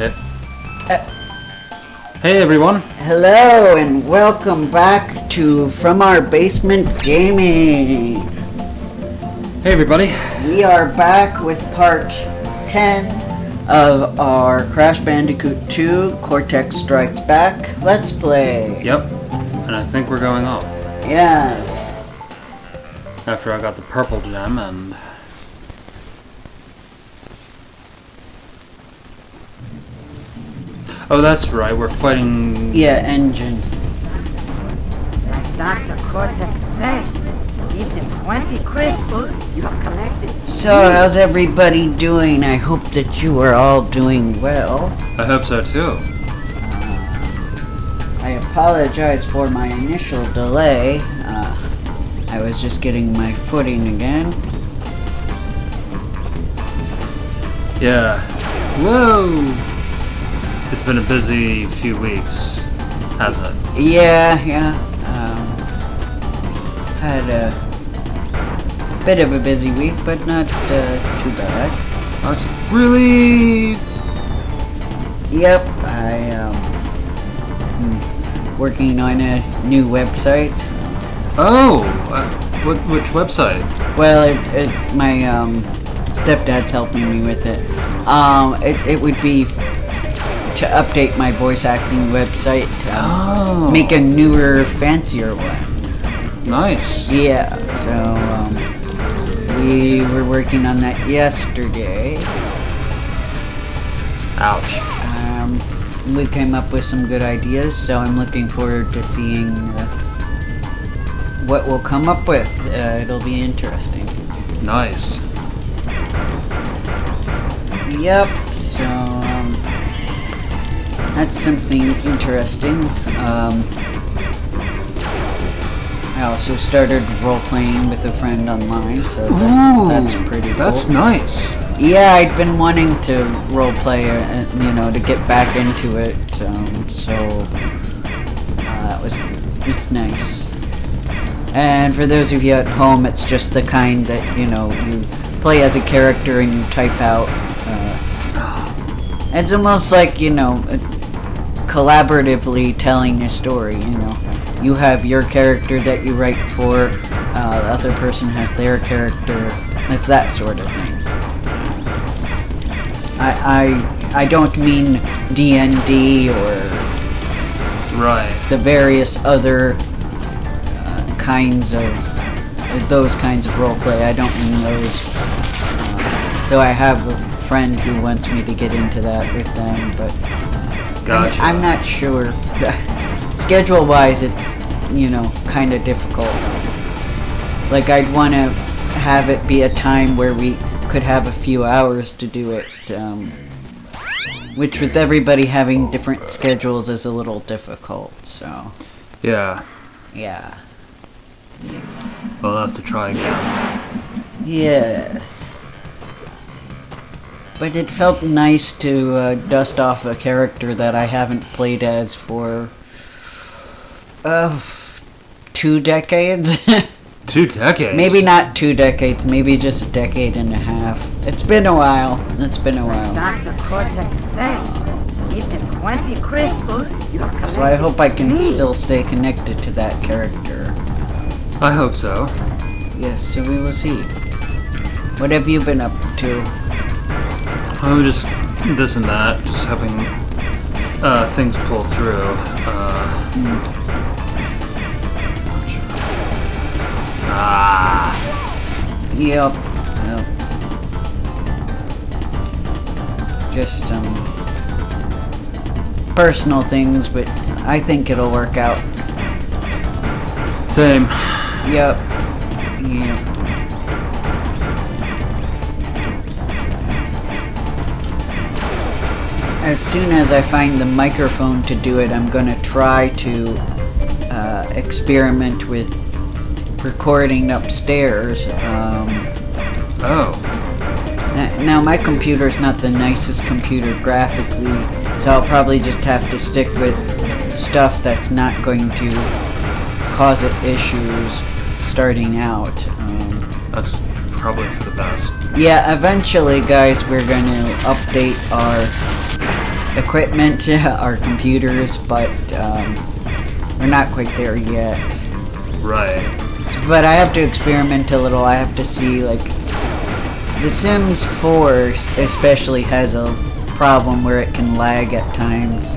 Hey. Hey everyone. Hello and welcome back to From Our Basement Gaming. Hey everybody. We are back with part 10 of our Crash Bandicoot 2 Cortex Strikes Back Let's Play. Yep. And I think we're going on. Yes. After I got the purple gem and... Oh, that's right, we're fighting... Yeah, N.Ginn. Like Dr. Cortex said, each of 20 crystals you have collected. So, how's everybody doing? I hope that you are all doing well. I hope so too. I apologize for my initial delay. I was just getting my footing again. Yeah. Whoa! It's been a busy few weeks, hasn't it? Yeah. Had a bit of a busy week, but not too bad. That's really... Yep, working on a new website. Oh! Which website? Well, my stepdad's helping me with it. It would be to update my voice acting website. Make a newer, fancier one. Nice. Yeah, so we were working on that yesterday. Ouch. We came up with some good ideas, so I'm looking forward to seeing what we'll come up with. It'll be interesting. Nice. Yep, so that's something interesting. I also started role-playing with a friend online, so that's pretty cool. That's nice. Yeah, I'd been wanting to role-play, to get back into it, it's nice. And for those of you at home, it's just the kind that, you play as a character and you type out. It's almost like, collaboratively telling a story, You have your character that you write for, the other person has their character. It's that sort of thing. I don't mean D&D or the various other those kinds of roleplay. I don't mean those. Though I have a friend who wants me to get into that with them, but Gotcha. I'm not sure. Schedule-wise, it's, kind of difficult. Like, I'd want to have it be a time where we could have a few hours to do it, which with everybody having different schedules is a little difficult, so... Yeah. Yeah. We'll have to try again. Yes. But it felt nice to dust off a character that I haven't played as for 2 decades. 2 decades? Maybe not 2 decades, maybe just a decade and a half. It's been a while. Dr. Cortex said, each of 20 crystals you have collected. So I hope I can still stay connected to that character. I hope so. Yes, so we will see. What have you been up to? Oh, just this and that. Just having things pull through. Yep. Just some personal things, but I think it'll work out. Same. Yep. As soon as I find the microphone to do it, I'm gonna try to experiment with recording upstairs. Now my computer's not the nicest computer graphically, so I'll probably just have to stick with stuff that's not going to cause it issues starting out. That's probably for the best. Yeah, eventually, guys, we're going to update our equipment, our computers, but we're not quite there yet. Right. But I have to experiment a little. I have to see, like, The Sims 4 especially has a problem where it can lag at times,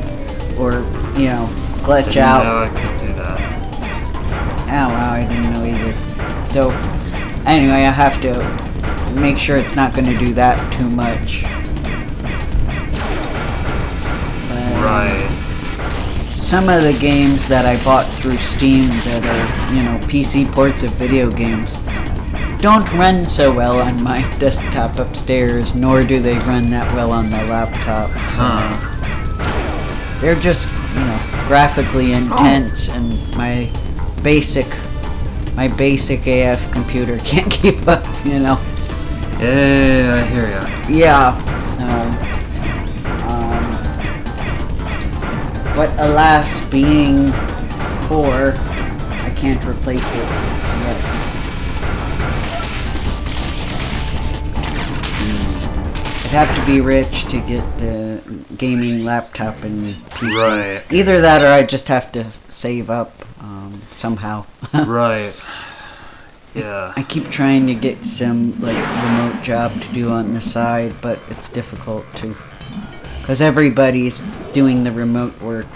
or, you know, glitch out. No, I could do that. Oh wow, I didn't know either. So, anyway, I have to make sure it's not going to do that too much. Right. Some of the games that I bought through Steam that are, you know, PC ports of video games don't run so well on my desktop upstairs, nor do they run that well on the laptop. So they're just, you know, graphically intense, and my basic AF computer can't keep up, you know. Yeah, I hear ya. Yeah, so, but alas, being poor, I can't replace it yet. I'd have to be rich to get the gaming laptop and PC. Right. Either that or I just have to save up somehow. Right. Yeah. I keep trying to get some, like, remote job to do on the side, but it's difficult to, because everybody's doing the remote work.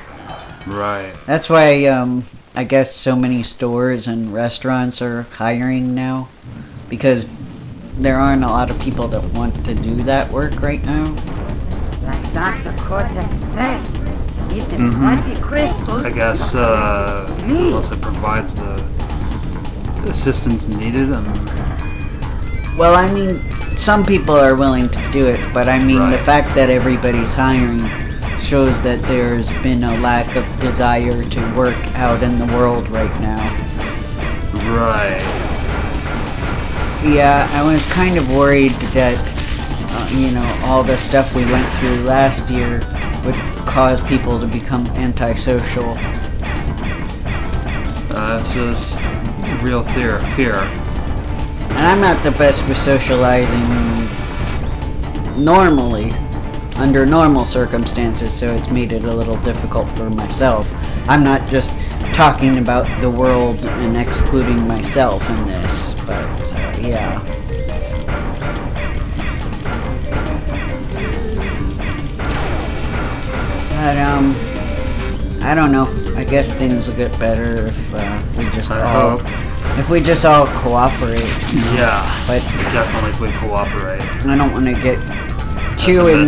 Right. That's why I guess so many stores and restaurants are hiring now, because there aren't a lot of people that want to do that work right now. Like Dr. Cortex said, eat them 20 crystals. I guess unless it provides the assistance needed. Well, I mean, some people are willing to do it, but I mean, the fact that everybody's hiring shows that there's been a lack of desire to work out in the world right now. Right. Yeah, I was kind of worried that, you know, all the stuff we went through last year would cause people to become antisocial. That's just real fear. And I'm not the best with socializing normally, under normal circumstances, so it's made it a little difficult for myself. I'm not just talking about the world and excluding myself in this, but yeah. But I don't know. I guess things will get better if we just all cooperate. You know? Yeah. But definitely if we cooperate. I don't want to get too in.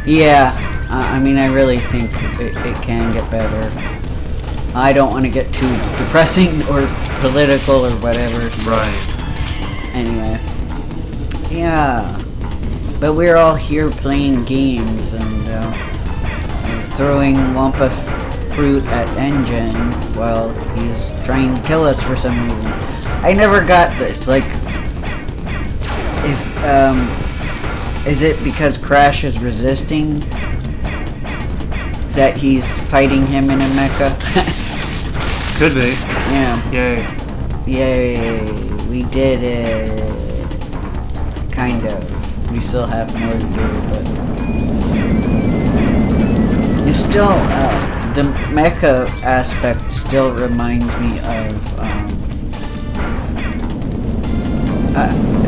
Yeah. I mean, I really think it can get better. I don't want to get too depressing or political or whatever. So. Right. Anyway. Yeah. But we're all here playing games, and I was throwing Wampa fruit at N.Ginn while he's trying to kill us for some reason. I never got this. Like, if, is it because Crash is resisting that he's fighting him in a mecha? Could be. Yeah. Yay. Yay. We did it. Kind of. We still have more to do, but it's still, the mecha aspect still reminds me of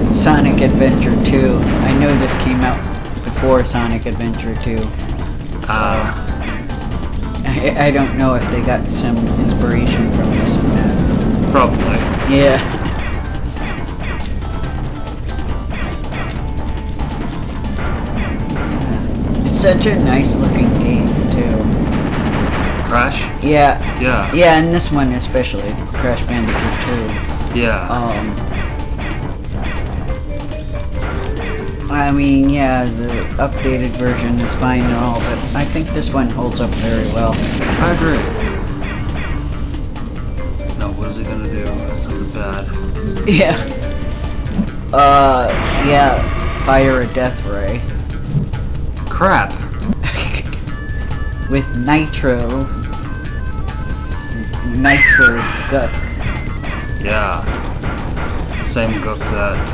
Sonic Adventure 2. I know this came out before Sonic Adventure 2. So I don't know if they got some inspiration from this or not. Probably. Yeah. It's such a nice looking game too. Crash? Yeah. Yeah. Yeah, and this one especially, Crash Bandicoot 2. Yeah. I mean, yeah, the updated version is fine and all, but I think this one holds up very well. I agree. No, what is it gonna do? Something bad. Yeah. Yeah, fire a death ray. Crap. With nitro gook. Yeah. Same gook that,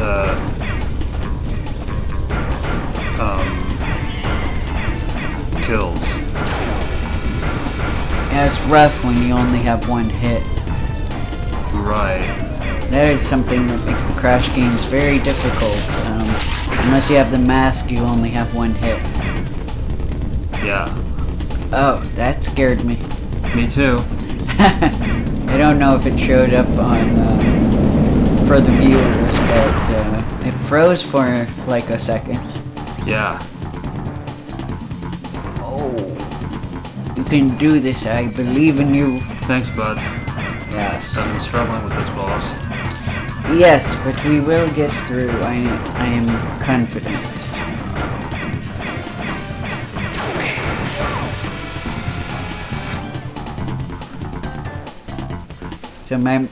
kills. Yeah, it's rough when you only have one hit. Right. That is something that makes the Crash games very difficult. Unless you have the mask, you only have one hit. Yeah. Oh, that scared me. Me too. I don't know if it showed up on for the viewers, but it froze for like a second. Yeah. Oh, you can do this. I believe in you. Thanks, bud. Yes. I've been struggling with this boss. Yes, but we will get through. I am confident. So my...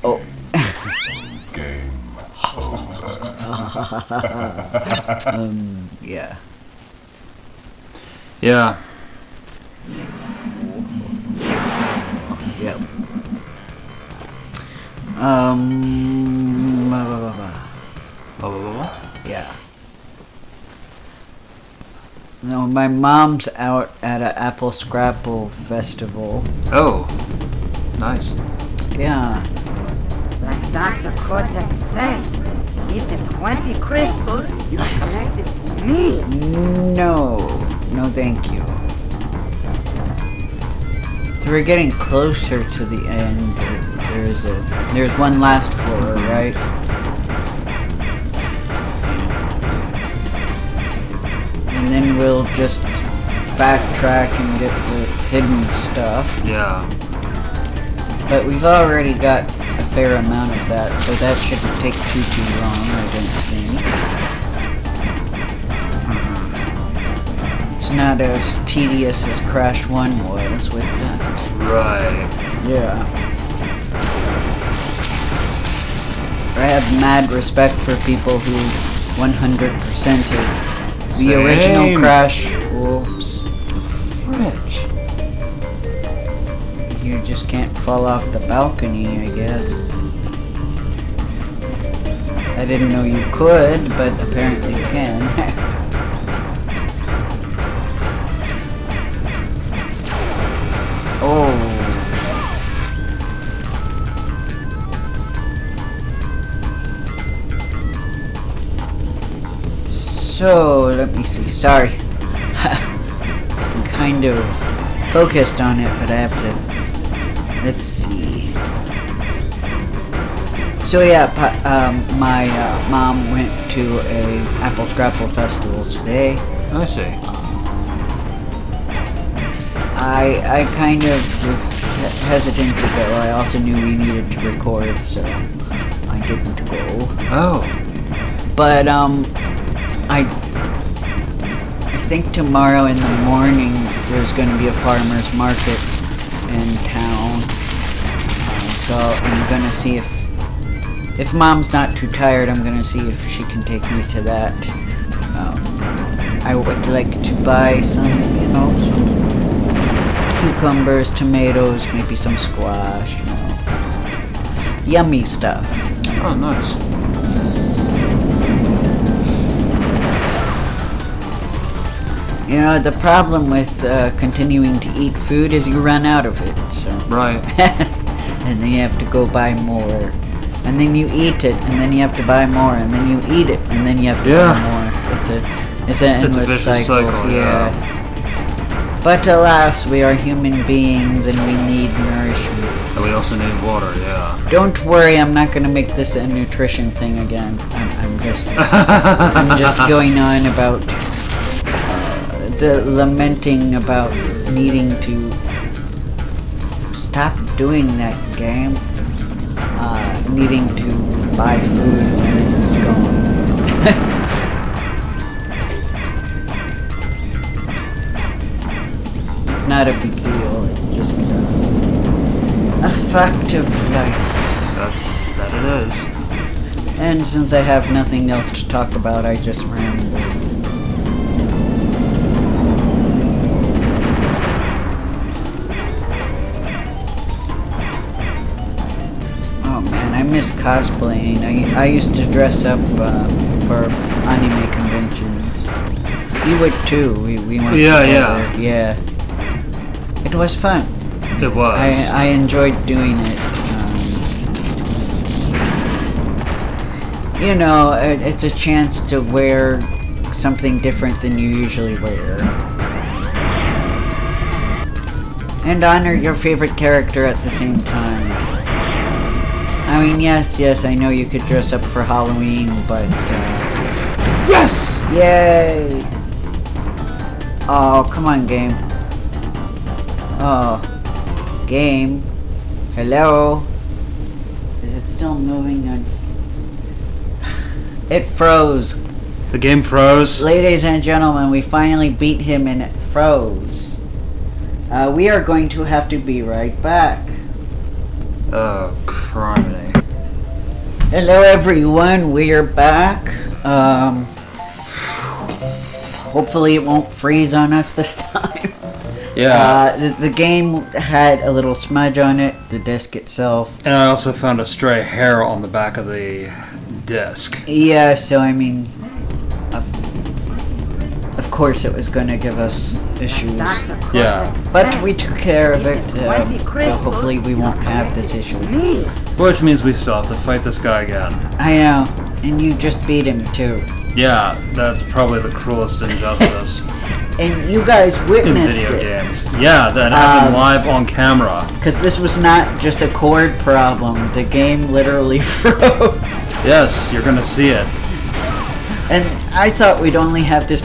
Oh. Yeah. Yeah. Yep. Yeah. No, my mom's out at an Apple Scrapple festival. Oh. Nice. Yeah. Like Dr. Cortex said, eat the 20 crystals you collected for me. No. No, thank you. So we're getting closer to the end. There's one last floor, right? And then we'll just backtrack and get the hidden stuff. Yeah. But we've already got a fair amount of that, so that shouldn't take too long, I don't think. It's not as tedious as Crash 1 was with that. Right. Yeah. I have mad respect for people who 100%ed the original Crash. Whoops. French. You just can't fall off the balcony, I guess. I didn't know you could, but apparently you can. Oh. So, let me see. Sorry. I'm kind of focused on it, but I have to... Let's see. So yeah, my mom went to a Apple Scrapple festival today. I see. I kind of was hesitant to go. I also knew we needed to record, so I didn't go. Oh. But I think tomorrow in the morning there's going to be a farmer's market in town. So I'm going to see if Mom's not too tired, I'm going to see if she can take me to that. I would like to buy some, some cucumbers, tomatoes, maybe some squash, yummy stuff. Oh, nice. The problem with continuing to eat food is you run out of it. So. Right. And then you have to go buy more. And then you eat it, and then you have to buy more, and then you eat it, and then you have to buy more. It's an endless vicious cycle. Yeah. But alas, we are human beings, and we need nourishment. And we also need water, yeah. Don't worry, I'm not going to make this a nutrition thing again. I'm just going on about the lamenting about needing to stop doing that game. Needing to buy food when it's gone. It's not a big deal, it's just a fact of life. That it is. And since I have nothing else to talk about, I just ramble. I miss cosplaying. I used to dress up for anime conventions. You would too. We went Yeah, together. Yeah. It was fun. It was. I enjoyed doing it. You know, it's a chance to wear something different than you usually wear. And honor your favorite character at the same time. I mean, yes, I know you could dress up for Halloween, but... Yes! Yay! Oh, come on, game. Oh. Game. Hello? Is it still moving on? It froze. The game froze. Ladies and gentlemen, we finally beat him and it froze. We are going to have to be right back. Oh, criminy. Hello everyone, we're back. Hopefully it won't freeze on us this time. Yeah. The game had a little smudge on it, the disc itself. And I also found a stray hair on the back of the disc. Yeah, so I mean, of course it was gonna give us issues. Yeah. But we took care of it, so hopefully we won't have this issue. Which means we still have to fight this guy again. I know, and you just beat him too. Yeah, that's probably the cruelest injustice And you guys in witnessed video it. games. Yeah, that happened live on camera. Because this was not just a cord problem, the game literally froze. Yes, you're gonna see it. And I thought we'd only have this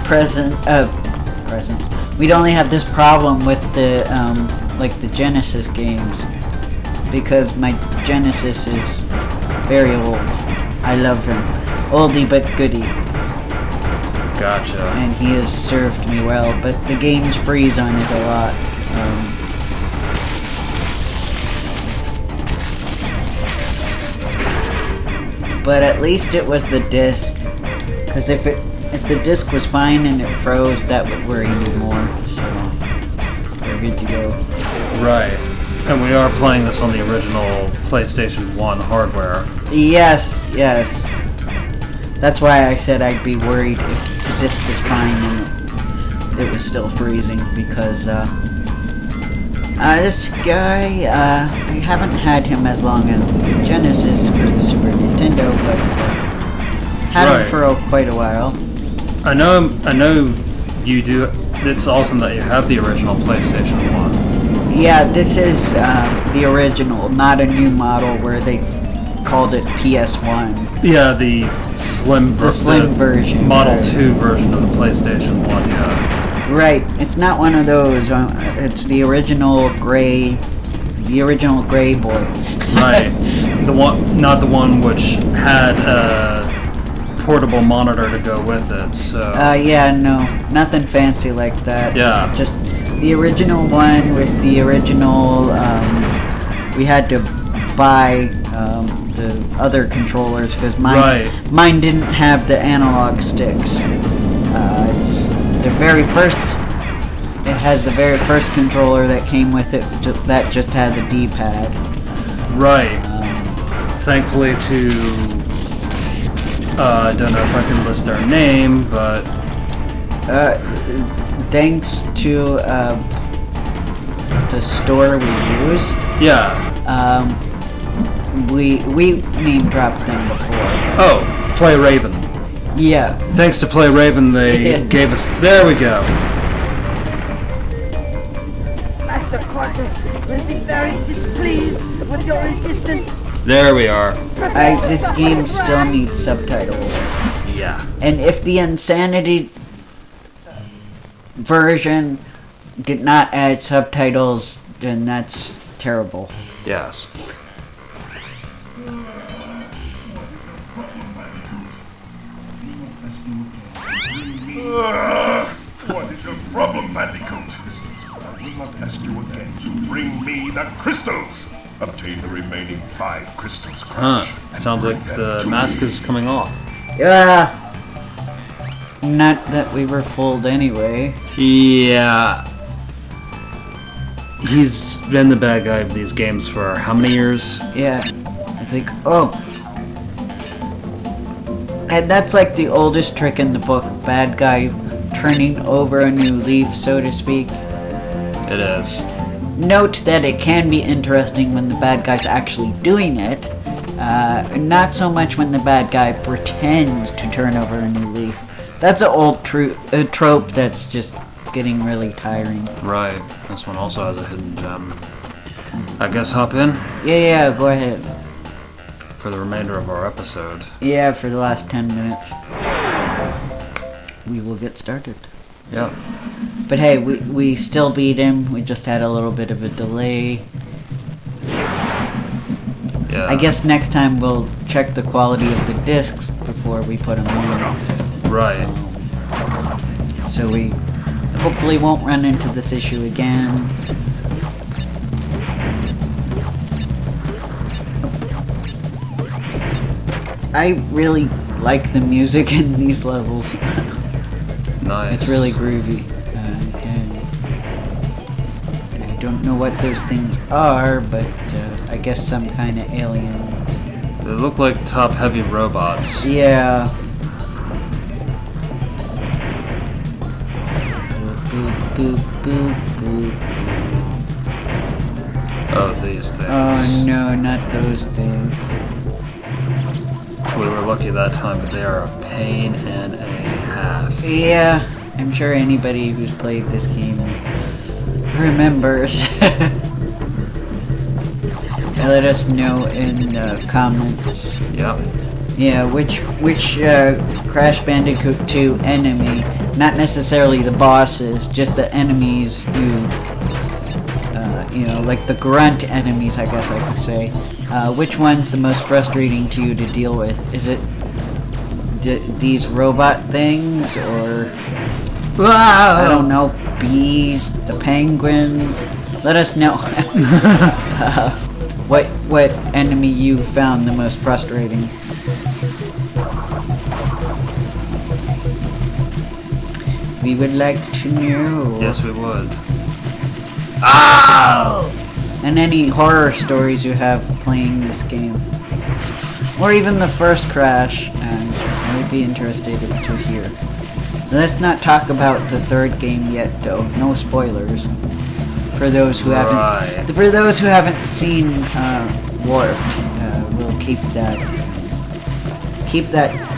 we'd only have this problem with the, like the Genesis games. Because my Genesis is very old. I love him. Oldie but goodie. Gotcha. And he has served me well, but the games freeze on it a lot. But at least it was the disc. Because if the disc was fine and it froze, that would worry me more. So we're good to go. Right. And we are playing this on the original PlayStation 1 hardware. Yes. That's why I said I'd be worried if the disc was fine and it was still freezing, because this guy, I haven't had him as long as the Genesis or the Super Nintendo, but had him for quite a while. I know you do. It's awesome that you have the original PlayStation 1. Yeah, this is the original, not a new model where they called it PS1. Yeah, the slim version. Model 2 version of the PlayStation 1, yeah. Right, it's not one of those. It's the original gray boy. Right. Not the one which had a portable monitor to go with it, so... yeah, no. Nothing fancy like that. Yeah. Just the original one with the original, we had to buy, the other controllers, because mine didn't have the analog sticks. It has the very first controller that came with it, that just has a D-pad. Right. Thankfully to... I don't know if I can list their name, but... Thanks to, the store we use. Yeah. We name dropped them before. Oh, Play Raven. Yeah. Thanks to Play Raven, they gave us... There we go. Master Cortex will be very displeased with your resistance. There we are. This game still needs subtitles. Yeah. And if the Insanity version did not add subtitles, then that's terrible. Yes. What is your problem, Bandicoot? I will not ask you again to bring me the crystals. Obtain the remaining 5 crystals. Huh. Sounds like the mask is coming off. Yeah. Not that we were fooled anyway. Yeah. He's been the bad guy of these games for how many years? Yeah. It's like, oh. And that's like the oldest trick in the book. Bad guy turning over a new leaf, so to speak. It is. Note that it can be interesting when the bad guy's actually doing it. Not so much when the bad guy pretends to turn over a new leaf. That's an old trope that's just getting really tiring. Right. This one also has a hidden gem. I guess hop in Yeah, go ahead. for the remainder of our episode. Yeah, for the last 10 minutes. We will get started. Yep. But hey, we still beat him. We just had a little bit of a delay. Yeah. I guess next time we'll check the quality of the discs before we put them in. Right. So we hopefully won't run into this issue again. I really like the music in these levels. Nice. It's really groovy. I don't know what those things are, but I guess some kind of alien. They look like top-heavy robots. Yeah. Boop, boop, boop, boop. Oh, these things. Oh no, not those things. We were lucky that time, but they are a pain and a half. Yeah, I'm sure anybody who's played this game remembers. Let us know in the comments. Yep. Yeah, which Crash Bandicoot 2 enemy, not necessarily the bosses, just the enemies you know, like the grunt enemies, I guess I could say. Which one's the most frustrating to you to deal with? Is it these robot things, or I don't know, bees, the penguins? Let us know what enemy you found the most frustrating. We would like to know. Yes, we would. Oh! And any horror stories you have playing this game. Or even the first Crash, and I would be interested to hear. Let's not talk about the third game yet, though. No spoilers. For those who haven't seen Warped, we'll keep that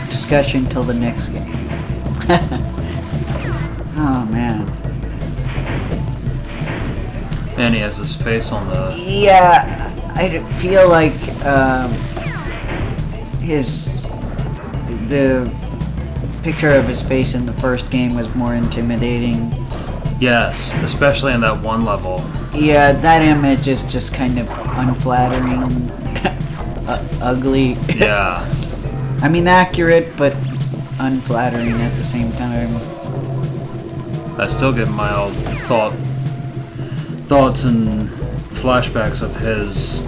discussion till the next game. Oh man. And he has his face on the... Yeah, I feel like the picture of his face in the first game was more intimidating. Yes, especially in that one level. Yeah, that image is just kind of unflattering, ugly. Yeah. I mean, accurate, but unflattering at the same time. I still get mild thoughts and flashbacks of his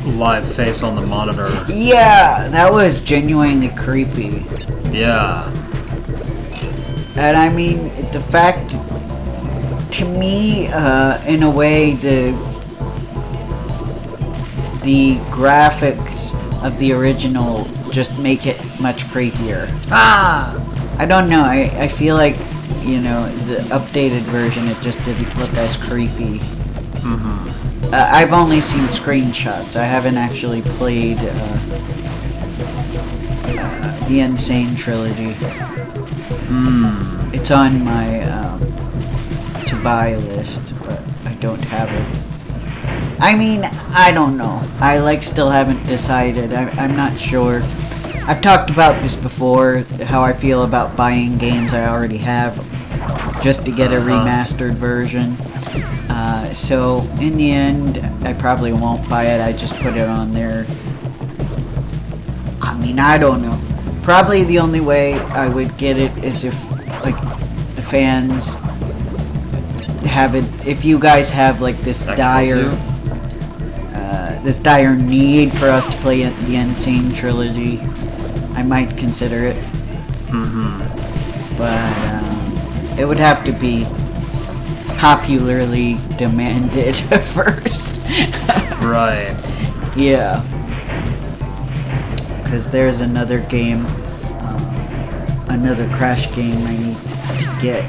live face on the monitor. Yeah, that was genuinely creepy. Yeah. And I mean, the fact, to me, in a way, the graphics of the original just make it much creepier. I don't know, I feel like, you know, the updated version, it just didn't look as creepy. Mm-hmm. I've only seen screenshots. I haven't actually played the Insane trilogy. It's on my to buy list, but I don't have it. I mean, I don't know. I still haven't decided. I'm not sure. I've talked about this before, how I feel about buying games I already have just to get a remastered version. So in the end, I probably won't buy it. I just put it on there. I mean, I don't know. Probably the only way I would get it is if, like, the fans have it. If you guys have like this dire need for us to play the Insane trilogy, I might consider it. But it would have to be popularly demanded first. Right. Yeah. Because there's another game, another Crash game I get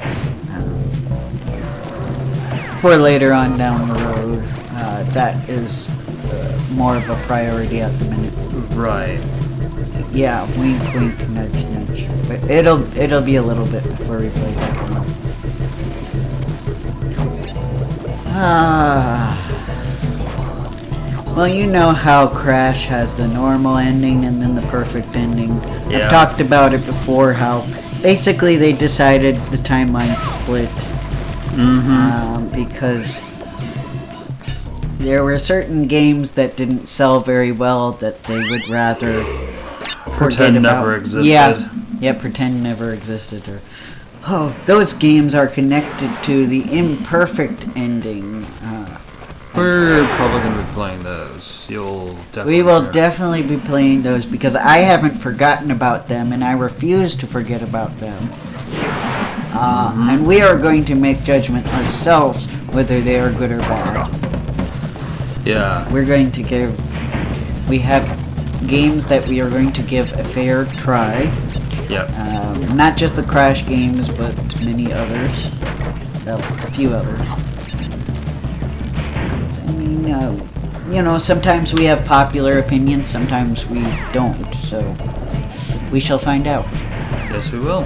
for later on down the road. That is more of a priority at the minute. Right. Yeah, wink, wink, nudge, nudge. But it'll be a little bit before we play that one. Well, you know how Crash has the normal ending and then the perfect ending. Yeah. I've talked about it before, how basically they decided the timeline split. Because there were certain games that didn't sell very well that they would rather Pretend never existed. Yeah, pretend never existed. Or those games are connected to the imperfect ending. We're probably going to be playing those. We will definitely be playing those because I haven't forgotten about them and I refuse to forget about them. And we are going to make judgment ourselves whether they are good or bad. Yeah. We're going to we have games that we are going to give a fair try. Yep. Not just the Crash games, but many others. Well, a few others. I mean, sometimes we have popular opinions, sometimes we don't, so we shall find out. Yes, we will.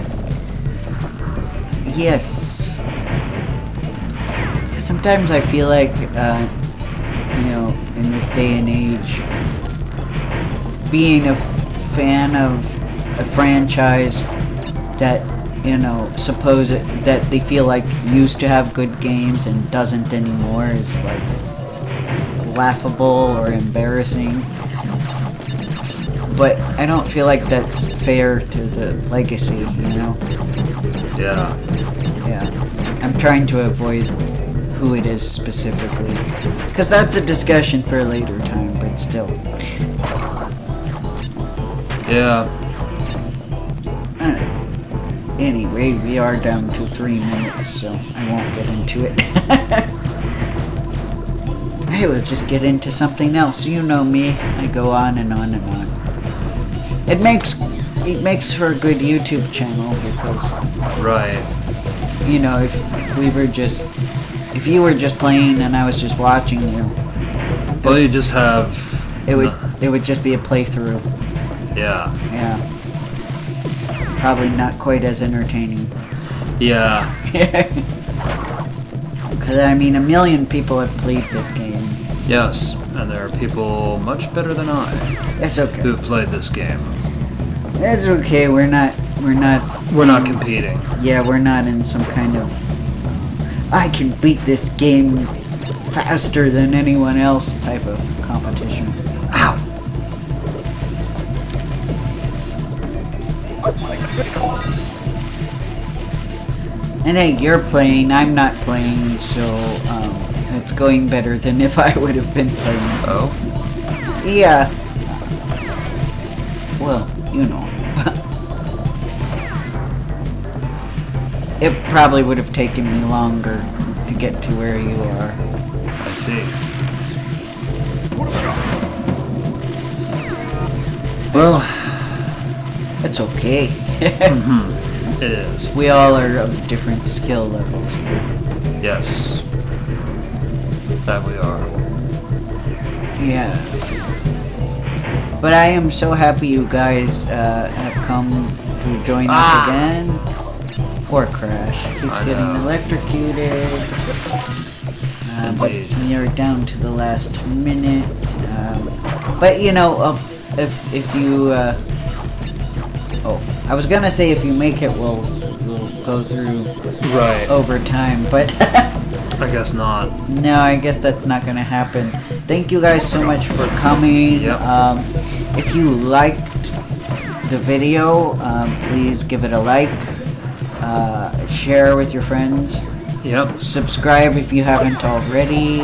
Yes. Sometimes I feel like, in this day and age, being a fan of a franchise that, that they feel like used to have good games and doesn't anymore is like laughable or embarrassing. But I don't feel like that's fair to the legacy, Yeah. Yeah. I'm trying to avoid who it is specifically. Because that's a discussion for a later time, but still. Yeah. Anyway, we are down to 3 minutes, so I won't get into it. I will just get into something else. You know me. I go on and on and on. It makes for a good YouTube channel because, Right. if you were just playing and I was just watching you, Well, you just have... it would just be a playthrough. Yeah. Yeah. Probably not quite as entertaining. Yeah. Because, a million people have played this game. Yes. And there are people much better than I That's okay. who have played this game. That's okay. We're not competing. Yeah, we're not in some kind of I can beat this game faster than anyone else type of competition. Ow! And hey, you're playing, I'm not playing, so it's going better than if I would have been playing. Oh? Yeah. Well, It probably would have taken me longer to get to where you are. I see. Well, it's okay. It is. We all are of different skill levels. Yes. That we are. Yeah. But I am so happy you guys have come to join us again. Poor Crash. He's getting electrocuted. But we are down to the last minute. But if you I was gonna say if you make it, we'll go through over time, but I guess not. No, I guess that's not gonna happen. Thank you guys so much for coming. Yep. If you liked the video, please give it a like. Share with your friends. Yep. Subscribe if you haven't already.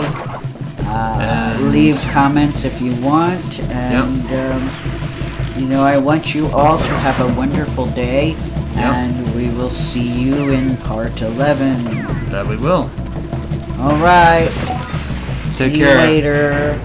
Leave comments if you want. And I want you all to have a wonderful day. And we will see you in part 11. That we will. Alright. Take See care. you later.